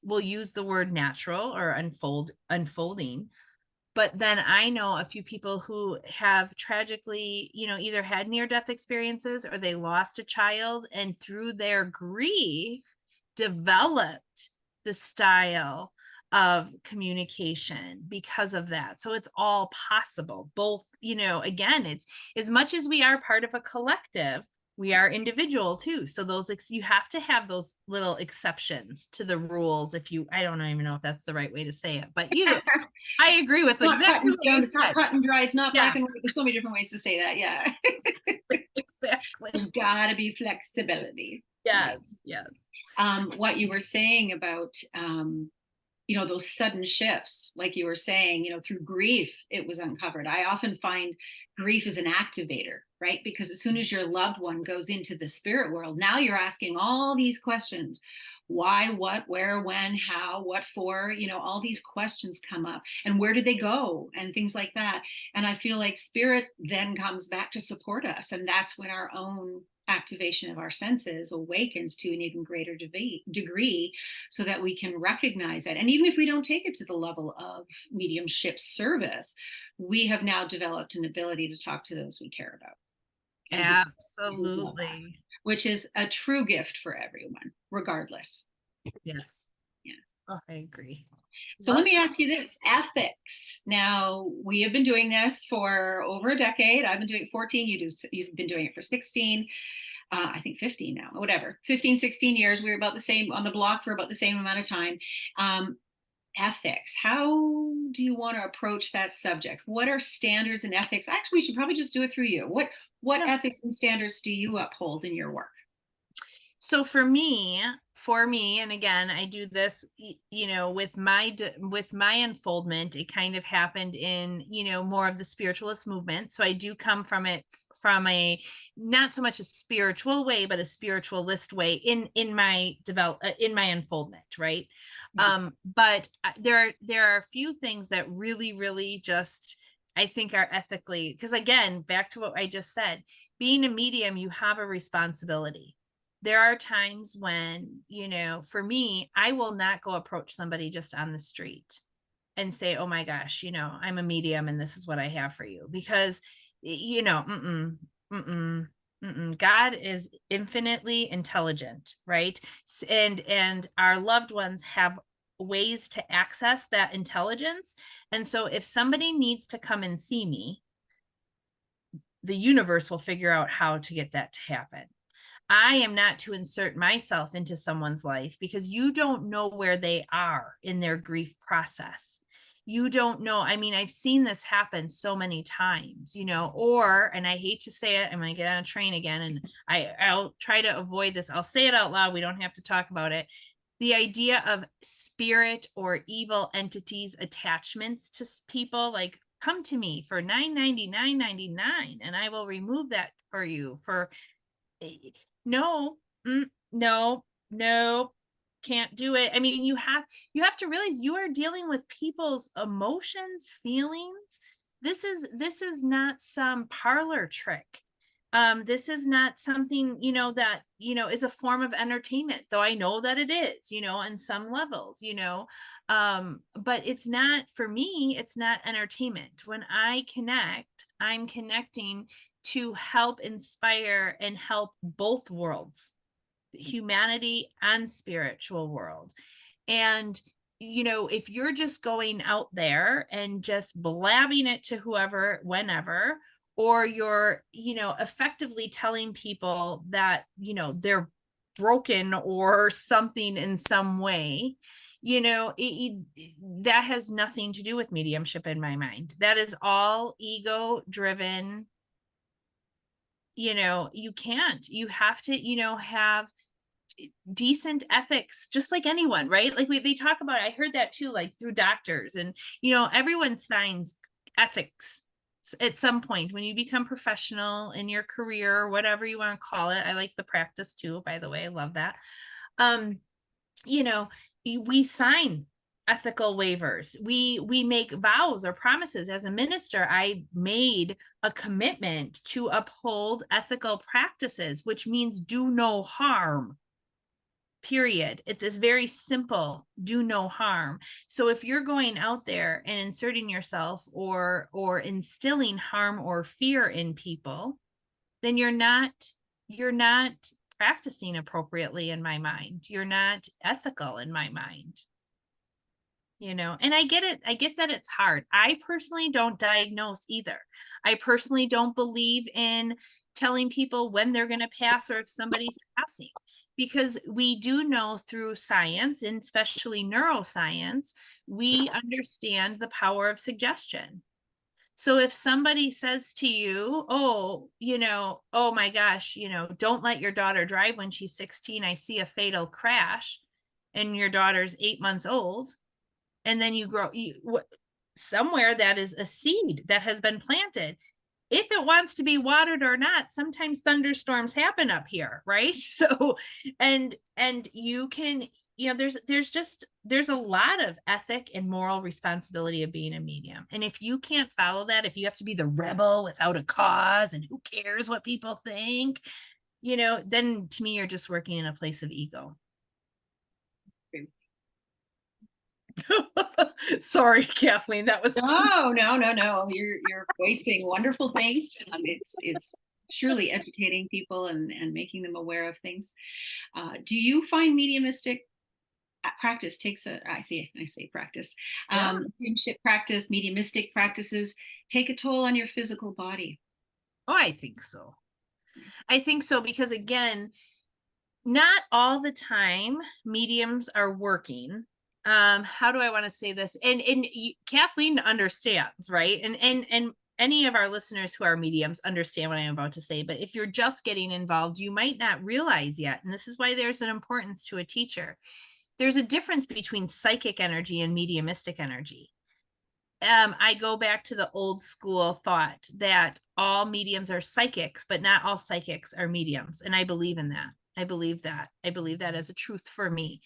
we'll use the word natural or unfolding, but then I know a few people who have tragically, either had near-death experiences or they lost a child, and through their grief, developed the style of communication because of that. So it's all possible. Both, again, it's as much as we are part of a collective, we are individual too. So you have to have those little exceptions to the rules. If you, I don't even know if that's the right way to say it, but I agree with It's not cut exactly and what you stone. It's not said. cut and dry. It's not Yeah, black and white. There's so many different ways to say that. Yeah. exactly. There's got to be flexibility, right? Yes, yes. What you were saying about those sudden shifts, like you were saying, through grief, it was uncovered. I often find grief is an activator, right? Because as soon as your loved one goes into the spirit world, now you're asking all these questions: why, what, where, when, how, what for, all these questions come up, and where did they go, and things like that. And I feel like spirit then comes back to support us, and that's when our own activation of our senses awakens to an even greater degree, so that we can recognize it. And even if we don't take it to the level of mediumship service, we have now developed an ability to talk to those we care about and who love us, Absolutely. which is a true gift for everyone, regardless. Yes. Yeah. Oh, I agree. So let Love me ask you this: ethics. Now, we have been doing this for over a decade. I've been doing 14. You've been doing it for 16. I think 15 now, whatever, 15, 16 years. We were about the same on the block for about the same amount of time. Um, ethics. How do you want to approach that subject? What are standards and ethics? Actually, we should probably just do it through you. What Yeah. ethics and standards do you uphold in your work? So for me, and again, I do this, with my unfoldment, it kind of happened in, more of the spiritualist movement. So I do come from it from a not so much a spiritual way, but a spiritualist way in my unfoldment, right? Mhm. But there are a few things that really, really just I think are ethically, because again, back to what I just said, being a medium, you have a responsibility. There are times when, for me, I will not go approach somebody just on the street and say, "Oh my gosh, I'm a medium and this is what I have for you." Because, mm-mm, mm-mm, mm-mm. God is infinitely intelligent, right? And our loved ones have ways to access that intelligence. And so if somebody needs to come and see me, the universe will figure out how to get that to happen. I am not to insert myself into someone's life because you don't know where they are in their grief process. You don't know. I mean, I've seen this happen so many times, and I hate to say it, I'm going to get on a train again and I'll try to avoid this. I'll say it out loud. We don't have to talk about it. The idea of spirit or evil entities attachments to people, like, come to me for $9.99.99 and I will remove that for you for no, no, no, can't do it. I mean, you have to realize you are dealing with people's emotions, feelings. This is not some parlor trick. This is not something, that, is a form of entertainment, though I know that it is, in some levels, but it's not, for me, it's not entertainment. When I connect, I'm connecting to help inspire and help both worlds, humanity and spiritual world. And if you're just going out there and just blabbing it to whoever whenever, or you're effectively telling people that they're broken or something in some way, that has nothing to do with mediumship in my mind. That is all ego driven. You can't. You have to, have decent ethics, just like anyone, right? Like they talk about, I heard that too, like through doctors, and everyone signs ethics at some point when you become professional in your career, or whatever you want to call it. I like the practice too, by the way. I love that. um you know we sign ethical waivers. We make vows or promises. As a minister, I made a commitment to uphold ethical practices, which means do no harm, period. It's very simple: do no harm. So if you're going out there and inserting yourself or instilling harm or fear in people, then you're not practicing appropriately in my mind. You're not ethical in my mind. And I get it. I get that it's hard. I personally don't diagnose either. I personally don't believe in telling people when they're going to pass or if somebody's passing, because we do know through science, and especially neuroscience, we understand the power of suggestion. So if somebody says to you, "Oh, oh my gosh, don't let your daughter drive when she's 16. I see a fatal crash," and your daughter's 8 months old, and then you grow somewhere, that is a seed that has been planted. If it wants to be watered or not, sometimes thunderstorms happen up here, right? So, and you can, there's a lot of ethic and moral responsibility of being a medium. And if you can't follow that, if you have to be the rebel without a cause and who cares what people think, then to me, you're just working in a place of ego. Sorry, Kathleen, that was No, no, no, no. You're voicing wonderful things. It's surely educating people and making them aware of things. Do you find mediumistic practice takes a, I say practice, Yeah. mediumship practice, mediumistic practices take a toll on your physical body? Oh, I think so. I think so, because again, not all the time mediums are working How do I want to say this? And Kathleen understands, right? And any of our listeners who are mediums understand what I'm about to say. But if you're just getting involved, you might not realize yet. And this is why there's an importance to a teacher. There's a difference between psychic energy and mediumistic energy. I go back to the old school thought that all mediums are psychics, but not all psychics are mediums. And I believe in that. I believe that. I believe that as a truth for me.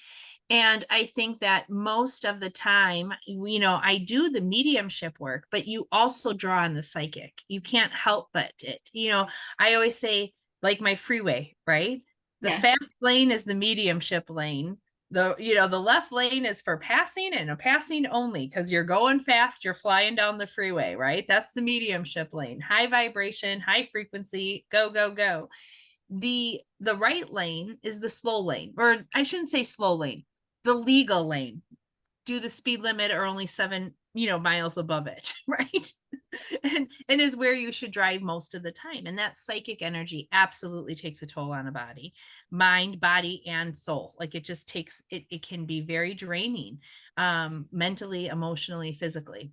And I think that most of the time, I do the mediumship work, but you also draw on the psychic. You can't help but it. I always say, like my freeway, right? The Yes. fast lane is the mediumship lane. The left lane is for passing and a passing only, because you're going fast, you're flying down the freeway, right? That's the mediumship lane. High vibration, high frequency, go, go, go. The right lane is the slow lane, or I shouldn't say slow lane, the legal lane. Do the speed limit or only 7 miles above it, right? and is where you should drive most of the time. And that psychic energy absolutely takes a toll on a body, mind, body, and soul. Like it just takes it can be very draining, mentally, emotionally, physically.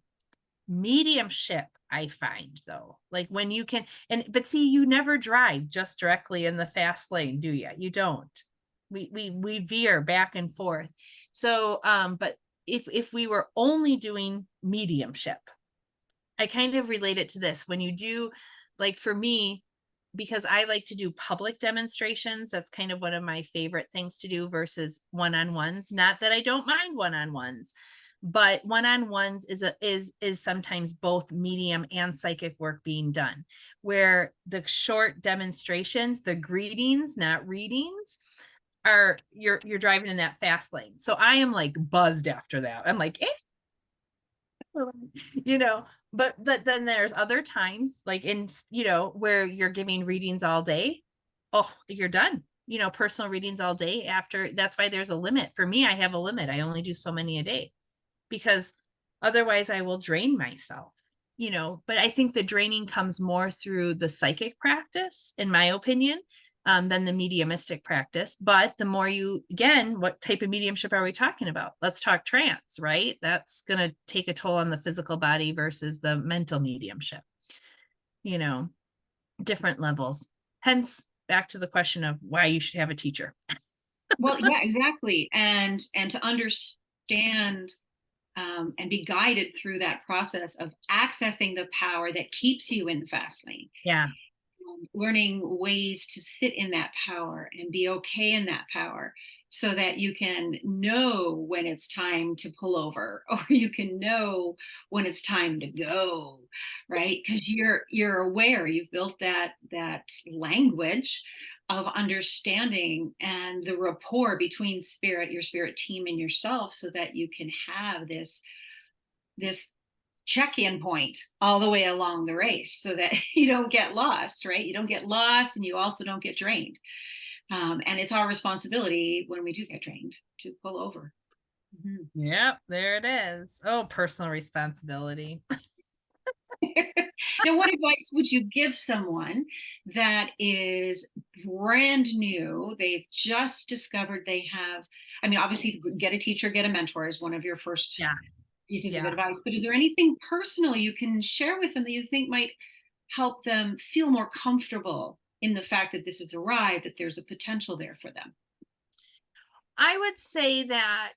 Mediumship, I find, though, like when you can, but see, you never drive just directly in the fast lane, do you? You don't. We veer back and forth. So but if we were only doing mediumship, I kind of relate it to this. When you do, like for me, because I like to do public demonstrations, that's kind of one of my favorite things to do versus one-on-ones. Not that I don't mind one-on-ones, but one-on-ones is sometimes both medium and psychic work being done, where the short demonstrations, the greetings, not readings, are you're driving in that fast lane. So I am like buzzed after that. I'm like, you know, but then there's other times like where you're giving readings all day. Oh, you're done. Personal readings all day after. That's why there's a limit. For me, I have a limit. I only do so many a day, because otherwise I will drain myself. But I think the draining comes more through the psychic practice, in my opinion, than the mediumistic practice. But the more again, what type of mediumship are we talking about? Let's talk trance, right? That's going to take a toll on the physical body versus the mental mediumship, different levels. Hence, back to the question of why you should have a teacher. Well, yeah, exactly. And to understand and be guided through that process of accessing the power that keeps you in the fast lane. Yeah. Learning ways to sit in that power and be okay in that power, so that you can know when it's time to pull over, or you can know when it's time to go, right? Because you're aware, you've built that language of understanding and the rapport between spirit, your spirit team, and yourself, so that you can have this check-in point all the way along the race, so that you don't get lost, right? You don't get lost, and you also don't get drained. And it's our responsibility when we do get drained to pull over. Mm-hmm. Yep, there it is. Oh, personal responsibility. Now, what advice would you give someone that is brand new? They've just discovered they have, I mean, obviously, get a teacher, get a mentor is one of your first pieces of advice. But is there anything personal you can share with them that you think might help them feel more comfortable in the fact that this has arrived, that there's a potential there for them? I would say that,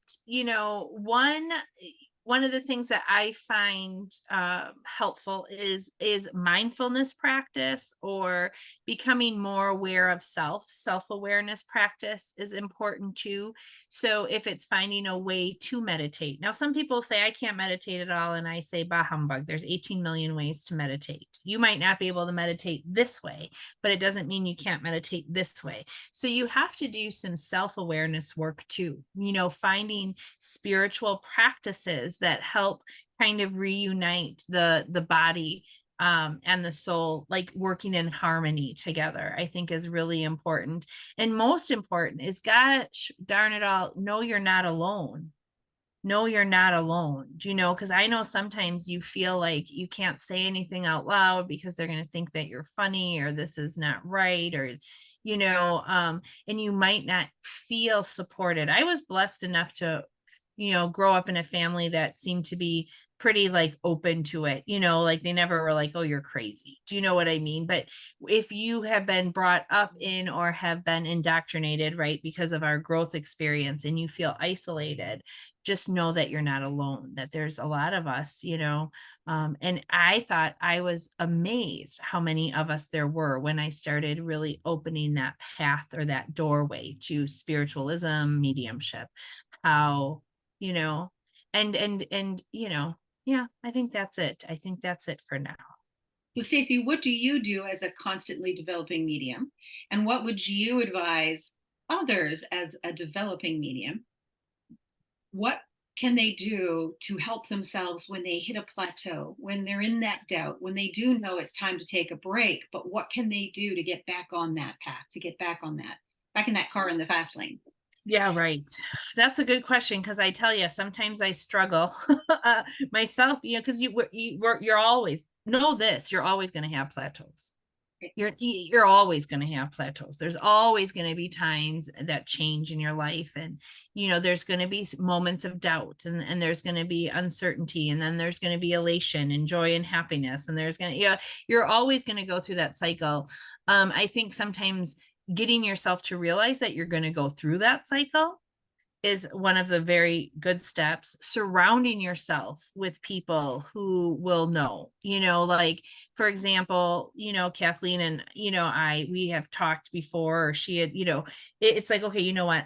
one of the things that I find helpful is mindfulness practice, or becoming more aware of self-awareness practice is important too. So if it's finding a way to meditate. Now, some people say I can't meditate at all, and I say bah humbug. There's 18 million ways to meditate. You might not be able to meditate this way, but it doesn't mean you can't meditate this way. So you have to do some self-awareness work too, finding spiritual practices that help kind of reunite the body and the soul, like working in harmony together, I think is really important. And most important is, gosh darn it all, know you're not alone. Know you're not alone. Do you know? Because I know sometimes you feel like you can't say anything out loud because they're going to think that you're funny, or this is not right, or and you might not feel supported. I was blessed enough to grow up in a family that seemed to be pretty like open to it, like they never were like, oh, you're crazy. Do you know what I mean? But if you have been brought up in or have been indoctrinated, right, because of our growth experience and you feel isolated, just know that you're not alone, that there's a lot of us, and I thought I was amazed how many of us there were when I started really opening that path or that doorway to spiritualism, mediumship, how, you know, and yeah, I think that's it. I think that's it for now. So, Stacy, what do you do as a constantly developing medium? And what would you advise others as a developing medium? What can they do to help themselves when they hit a plateau, when they're in that doubt, when they do know it's time to take a break? But what can they do to get back on that path, to get back on that, back in that car in the fast lane? Yeah, right. That's a good question because I tell you, sometimes I struggle myself, because you're always know this, you're always going to have plateaus. You're always going to have plateaus. There's always going to be times that change in your life, and there's going to be moments of doubt, and there's going to be uncertainty, and then there's going to be elation and joy and happiness, and there's going to you're always going to go through that cycle. I think sometimes getting yourself to realize that you're going to go through that cycle is one of the very good steps. Surrounding yourself with people who will know, like, for example, Kathleen and, we have talked before, or she had, it's like, okay, you know what?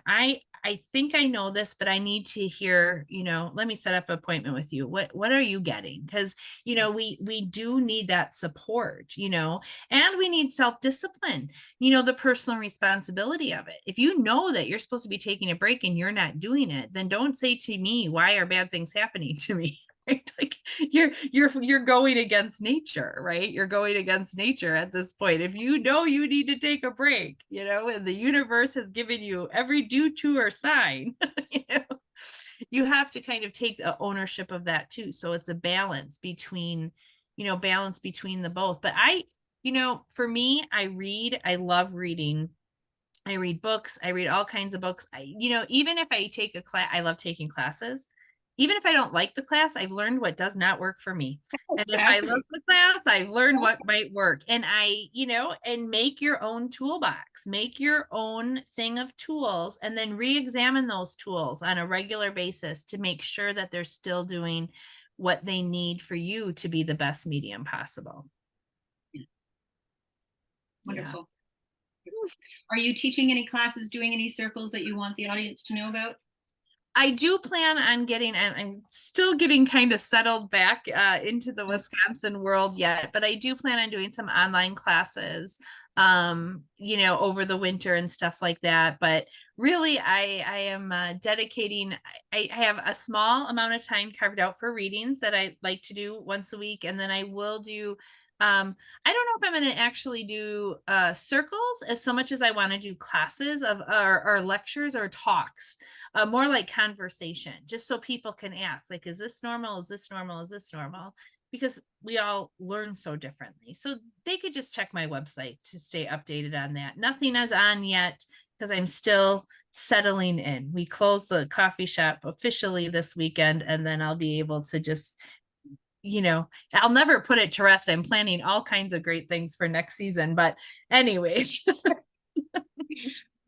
I think I know this, but I need to hear, let me set up an appointment with you. What are you getting? Because, we do need that support, and we need self-discipline, the personal responsibility of it. If you know that you're supposed to be taking a break and you're not doing it, then don't say to me, why are bad things happening to me? Right? Like you're going against nature, right? You're going against nature at this point. If you know you need to take a break, and the universe has given you every due to or sign, you have to kind of take the ownership of that too. So it's a balance between the both. But for me, I love reading. I read books. I read all kinds of books. Even if I take a class, I love taking classes. Even if I don't like the class, I've learned what does not work for me. And if I love the class, I've learned what might work. And and make your own toolbox, make your own thing of tools, and then re-examine those tools on a regular basis to make sure that they're still doing what they need for you to be the best medium possible. Wonderful. Yeah. Are you teaching any classes, doing any circles that you want the audience to know about? I do plan on I'm still getting kind of settled back into the Wisconsin world yet, but I do plan on doing some online classes, over the winter and stuff like that. But really, I am dedicating, I have a small amount of time carved out for readings that I like to do once a week. And then I will do I don't know if I'm going to actually do circles as so much as I want to do classes or lectures or talks, more like conversation, just so people can ask, like, is this normal? Is this normal? Is this normal? Because we all learn so differently. So they could just check my website to stay updated on that. Nothing is on yet because I'm still settling in. We close the coffee shop officially this weekend, and then I'll be able to just I'll never put it to rest. I'm planning all kinds of great things for next season. But anyways.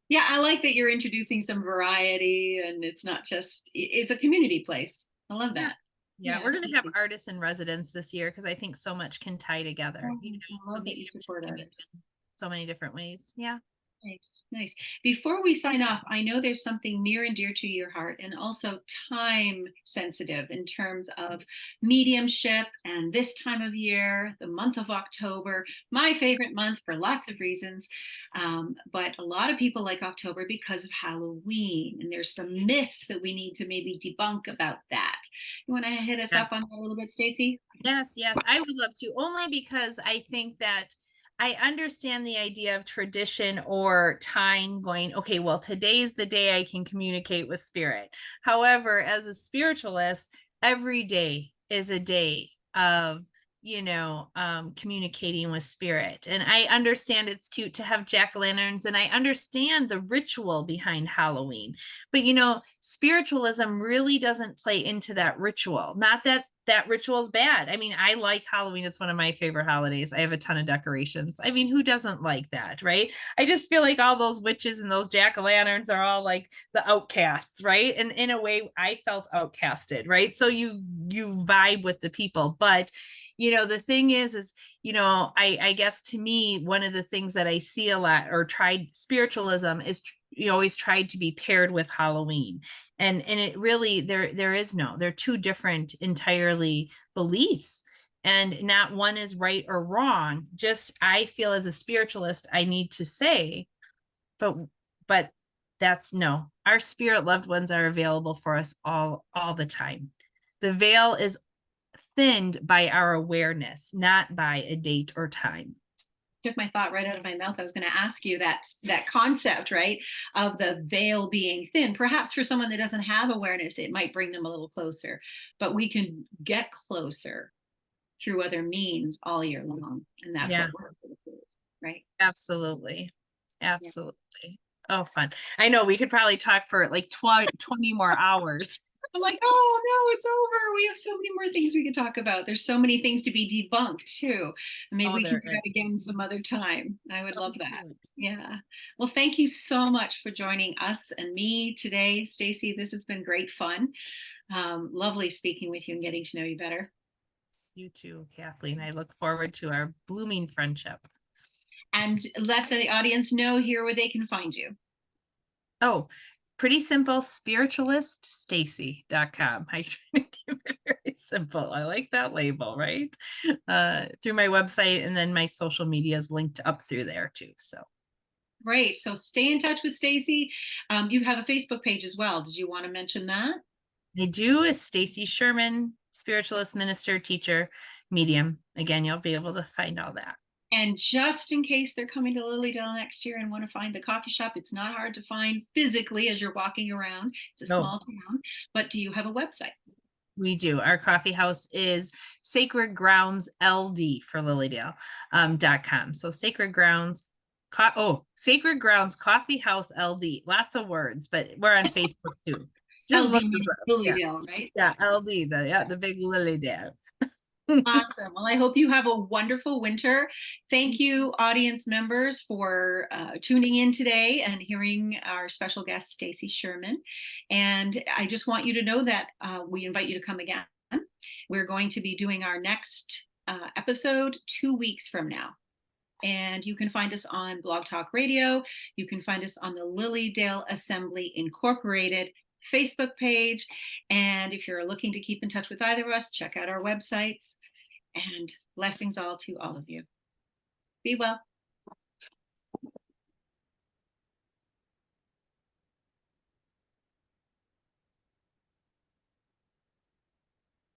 Yeah, I like that you're introducing some variety, and it's not just, it's a community place. I love that. Yeah, we're going to have artists in residence this year because I think so much can tie together. I love that you support artists. So many different ways. Yeah. Nice, nice. Before we sign off, I know there's something near and dear to your heart and also time sensitive in terms of mediumship and this time of year, the month of October, my favorite month for lots of reasons. But a lot of people like October because of Halloween, and there's some myths that we need to maybe debunk about that. You want to hit us up on that a little bit, Stacy? Yes, I would love to, only because I think that I understand the idea of tradition or time going, okay, well, today's the day I can communicate with spirit. However, as a spiritualist, every day is a day of communicating with spirit. And I understand it's cute to have jack-o'-lanterns, and I understand the ritual behind Halloween. But spiritualism really doesn't play into that ritual. Not that that ritual is bad. I mean, I like Halloween. It's one of my favorite holidays. I have a ton of decorations. I mean, who doesn't like that, right? I just feel like all those witches and those jack-o'-lanterns are all like the outcasts, right? And in a way, I felt outcasted, right? So you vibe with the people. But the thing is, I guess to me, one of the things that I see a lot, or tried spiritualism, is you always tried to be paired with Halloween. And it really, they're two different entirely beliefs. And not one is right or wrong. Just, I feel as a spiritualist, I need to say, but that's no, our spirit loved ones are available for us all the time. The veil is thinned by our awareness, not by a date or time. Took my thought right out of my mouth. I was going to ask you that concept, right, of the veil being thin. Perhaps for someone that doesn't have awareness, it might bring them a little closer, but we can get closer through other means all year long. And that's what we're going to do, right? Absolutely. Oh, fun. I know we could probably talk for like 20 more hours. I'm like, oh no, it's over. We have so many more things we could talk about. There's so many things to be debunked too. Maybe we can do that again some other time. I would love that. Yeah. Well, thank you so much for joining us and me today, Stacy. This has been great fun. Lovely speaking with you and getting to know you better. You too, Kathleen. I look forward to our blooming friendship. And let the audience know here where they can find you. Oh, pretty simple. Spiritualiststacy.com. I try to keep it very simple. I like that label, right? Through my website, and then my social media is linked up through there too. So great. So stay in touch with Stacy. You have a Facebook page as well. Did you want to mention that? I do. Is Stacy Sherman, spiritualist, minister, teacher, medium. Again, you'll be able to find all that. And just in case they're coming to Lilydale next year and want to find the coffee shop, it's not hard to find physically as you're walking around. It's a small town. But do you have a website? We do. Our coffee house is Sacred Grounds LD for Lilydale.com. So Sacred Grounds, Sacred Grounds Coffee House LD. Lots of words, but we're on Facebook too. Just LD Lilydale, right? Yeah, LD, the big Lilydale. Awesome. Well, I hope you have a wonderful winter. Thank you, audience members, for tuning in today and hearing our special guest, Stacy Sherman. And I just want you to know that we invite you to come again. We're going to be doing our next episode 2 weeks from now. And you can find us on Blog Talk Radio. You can find us on the Lilydale Assembly Incorporated Facebook page. And if you're looking to keep in touch with either of us, check out our websites. And blessings all to all of you. Be well.